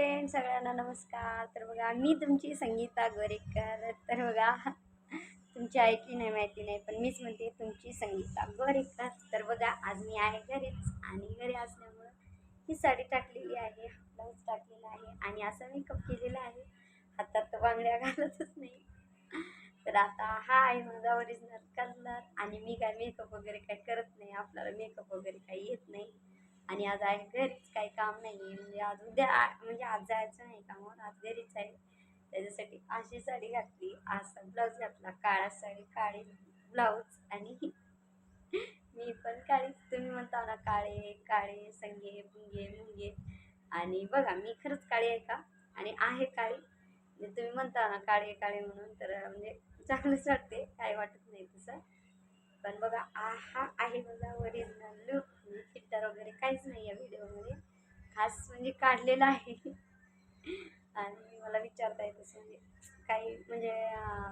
Friend, सगळ्यांना नमस्कार. तर बघा, मी तुमची संगीता गोरेकर. तर बघा, तुमची ऐकली नाही माहिती नाही, पण मीच म्हणते तुमची संगीता गोरेकर. तर बघा, आज मी आहे घरीच आणि घरी असल्यामुळं ही साडी टाकलेली आहे, ब्लाऊज टाकलेला आहे आणि असा मेकअप केलेला आहे. हातात तर बांगड्या घालतच नाही. तर आता हा आहे माझा ओरिजिनल कलर आणि मी काय मेकअप वगैरे काही करत नाही. आपल्याला मेकअप वगैरे काही येत नाही. आणि आज आहे घरीच, काही काम नाही आहे. म्हणजे आज उद्या म्हणजे आज जायचं नाही कामावर, आज घरीच आहे. त्याच्यासाठी अशी साडी घातली, असा ब्लाऊज घातला, काळा साडी, काळी ब्लाऊज आणि मी पण काळीच. तुम्ही म्हणता ना काळे काळे संगे बुंगे मुंगे. आणि बघा, मी खरंच काळी आहे का? आणि आहे काळी. म्हणजे तुम्ही म्हणता ना काळे काळे म्हणून, तर म्हणजे चांगलंच वाटते, काही वाटत नाही तसं. पण बघा, हा आहे माझा ओरिजिनल लुक. म्हणजे फिल्टर वगैरे काहीच नाही या व्हिडिओमध्ये, खास म्हणजे काढलेला आहे. आणि मला विचारता येत असं म्हणजे काही म्हणजे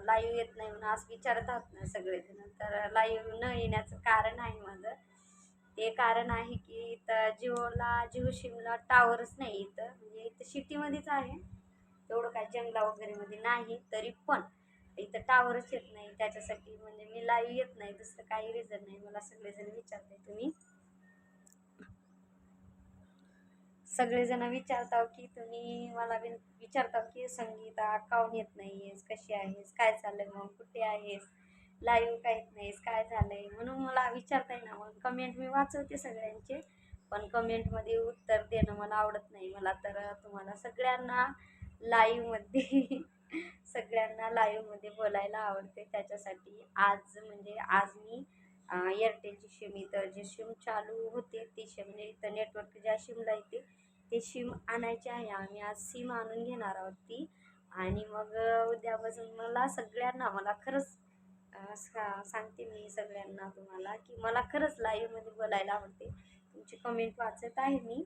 लाईव्ह येत नाही म्हणून असं विचारत आहात ना सगळेजण. तर लाईव्ह न येण्याचं कारण आहे माझं, ते कारण आहे की इथं जिओ सिमला टावरच नाही. इथं म्हणजे इथं सिटीमध्येच आहे, तेवढं काय जंगला वगैरेमध्ये नाही. तरी पण इथं टावरच येत नाही, त्याच्यासाठी म्हणजे मी लाईव्ह येत नाही. दुसरं काही रिझन नाही. मला सगळेजण विचारते, तुम्ही सगळेजण विचारता की तुम्ही मला विचारता की संगीता काऊन येत नाहीयेस, कशी आहेस, काय चाललंय, मग कुठे आहेस, लाईव्ह का येत नाहीस, काय झालंय, म्हणून मला विचारताय ना. मग कमेंट मी वाचवते सगळ्यांचे, पण कमेंटमध्ये उत्तर देणं मला आवडत नाही. मला तर तुम्हाला सगळ्यांना लाईव्हमध्ये सगळ्यांना लाईव्हमध्ये बोलायला आवडते. त्याच्यासाठी आज म्हणजे आज मी एअरटेलची सिम, इथं जे सिम चालू होते ती सिम म्हणजे इथं नेटवर्क ज्या सिमला येते ते सिम आणायचे आहे. आम्ही आज सिम आणून घेणार आहोत ती. आणि मग उद्यापासून मला सगळ्यांना, मला खरंच सांगते मी सगळ्यांना तुम्हाला की मला खरंच लाईव्हमध्ये बोलायला आवडते. तुमची कमेंट वाचत आहे मी.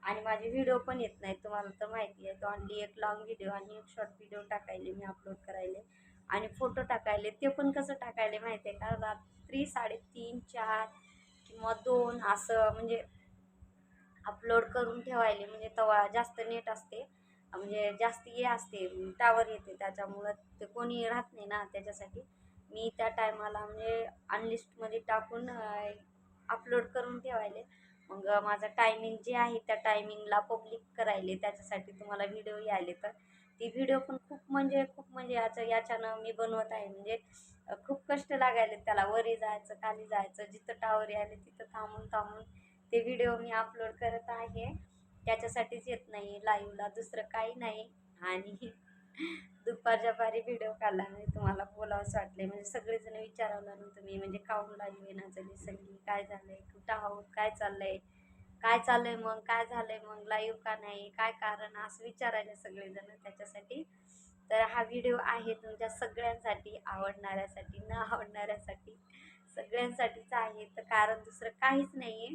आणि माझे व्हिडिओ पण येत नाहीत, तुम्हाला तर माहिती आहे. तो ऑनली एक लॉंग व्हिडिओ आणि एक शॉर्ट व्हिडिओ टाकायले मी, अपलोड करायले आणि फोटो टाकायले. ते पण कसं टाकायले माहिती आहे का? रात्री 3:30 4 किंवा 2 असं म्हणजे अपलोड करून ठेवायले. म्हणजे तेव्हा जास्त नेट असते, म्हणजे जास्त हे असते, टावर येते, त्याच्यामुळं ते कोणी राहत नाही ना. त्याच्यासाठी मी त्या टायमाला म्हणजे अनलिस्टमध्ये टाकून अपलोड करून ठेवायले. मग माझं टायमिंग जे आहे त्या टायमिंगला पब्लिक करायले. त्याच्यासाठी तुम्हाला व्हिडिओ यायले, तर ती व्हिडिओ पण खूप म्हणजे याच्यानं मी बनवत आहे. म्हणजे खूप कष्ट लागायले त्याला, वरी जायचं, खाली जायचं, जिथं टावर यायले तिथं थांबून थांबून ते व्हिडिओ मी अपलोड करत आहे. त्याच्यासाठीच येत नाही लाईव्हला, दुसरं काही नाही. आणि दुपारच्या पारी व्हिडिओ काढला नाही, तुम्हाला बोलावंसं वाटले. म्हणजे सगळेजण विचारावं लागून तुम्ही म्हणजे काऊन लाईव्ह येणार झाली संगी, काय झालंय, कुठं आहोत, काय चाललंय, काय चाललंय, मग काय झालंय, मग लाईव्ह का नाही, काय कारण, असं विचारायला सगळेजण. त्याच्यासाठी तर हा व्हिडिओ आहे तुमच्या सगळ्यांसाठी, आवडणाऱ्यासाठी, न आवडणाऱ्यासाठी, सगळ्यांसाठीच आहे. तर कारण दुसरं काहीच नाही आहे.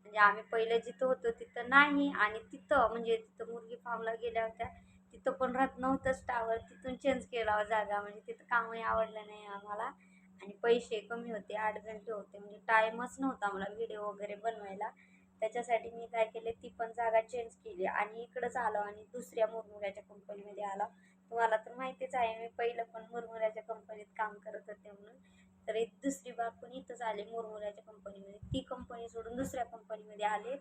म्हणजे आम्ही पहिले जिथं होतो तिथं नाही, आणि तिथं म्हणजे तिथं मुर्गी फार्मला गेल्या होत्या तिथं पण राहत नव्हतंच टावर. तिथून चेंज केला जागा, म्हणजे तिथं कामही आवडलं नाही आम्हाला आणि पैसे कमी होते, 8 घंटे होते, म्हणजे टाईमच नव्हता मला व्हिडिओ वगैरे बनवायला. त्याच्यासाठी मी काय केले, ती पण जागा चेंज केली आणि इकडंच आलो आणि दुसऱ्या मुरमुऱ्याच्या कंपनीमध्ये आलो. तुम्हाला तर माहितीच आहे, मी पहिलं पण मुरमुऱ्याच्या कंपनीत काम करत होते म्हणून. तर दुसरी बार पण इथंच आले मुरमुऱ्याच्या कंपनीमध्ये. ती कंपनी सोडून दुसऱ्या कंपनीमध्ये आले.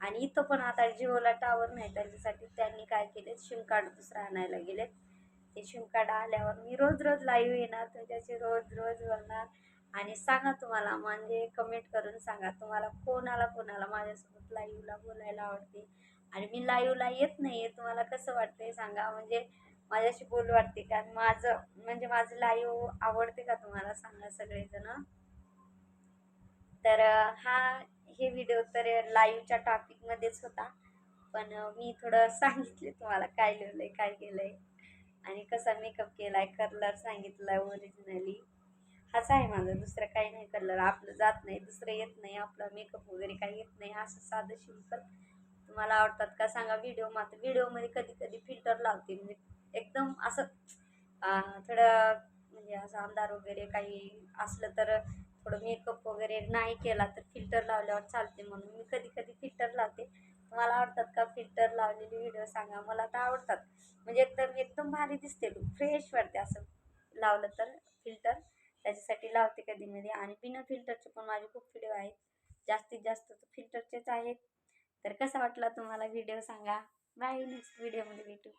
आणि इथं पण आता जिओला टावर नाही, त्याच्यासाठी त्यांनी काय केले, सिम कार्ड दुसरं आणायला गेलेत. ते सिम कार्ड आल्यावर मी रोज रोज लाईव्ह येणार, तुमच्याशी रोज रोज बोलणार. आणि सांगा तुम्हाला, म्हणजे कमेंट करून सांगा तुम्हाला कोणाला कोणाला माझ्यासोबत लाईव्हला बोलायला आवडते. आणि मी लाईव्हला येत नाही आहे, तुम्हाला कसं वाटतंय सांगा. म्हणजे माझ्याशी बोलू वाटते का, माझं म्हणजे माझं लाईव्ह आवडते का तुम्हाला, सांगा सगळेजण. तर हे व्हिडिओ तर लाईव्हच्या टॉपिकमध्येच होता, पण मी थोडं सांगितले तुम्हाला काय लिहिलंय, काय केलंय आणि कसा मेकअप केलाय, कलर सांगितलाय ओरिजिनली. हाच आहे माझं, दुसरं काही नाही. कलर आपलं जात नाही, दुसरं येत नाही, आपलं मेकअप वगैरे काही येत नाही, असं साधं सिंपल. तुम्हाला आवडतात का सांगा व्हिडिओ. मात्र व्हिडिओमध्ये कधी कधी फिल्टर लावते, म्हणजे एकदम असं थोडं म्हणजे असं अंधार वगैरे काही असलं तर थोडं मेकअप वगैरे नाही केला तर फिल्टर लावल्यावर चालते, म्हणून मी कधी कधी फिल्टर लावते. तुम्हाला आवडतात का फिल्टर लावलेले व्हिडिओ सांगा. मला तर आवडतात. म्हणजे एकदम एकदम भारी दिसते तू, फ्रेश वाटते असं लावलं तर फिल्टर. त्याच्यासाठी लावते कधीमध्ये. आणि बिना फिल्टरचे पण माझे खूप व्हिडिओ आहेत. जास्तीत जास्त फिल्टरचेच आहेत. तर कसा वाटला तुम्हाला व्हिडिओ सांगा. बाय, नेक्स्ट व्हिडिओमध्ये भेटू.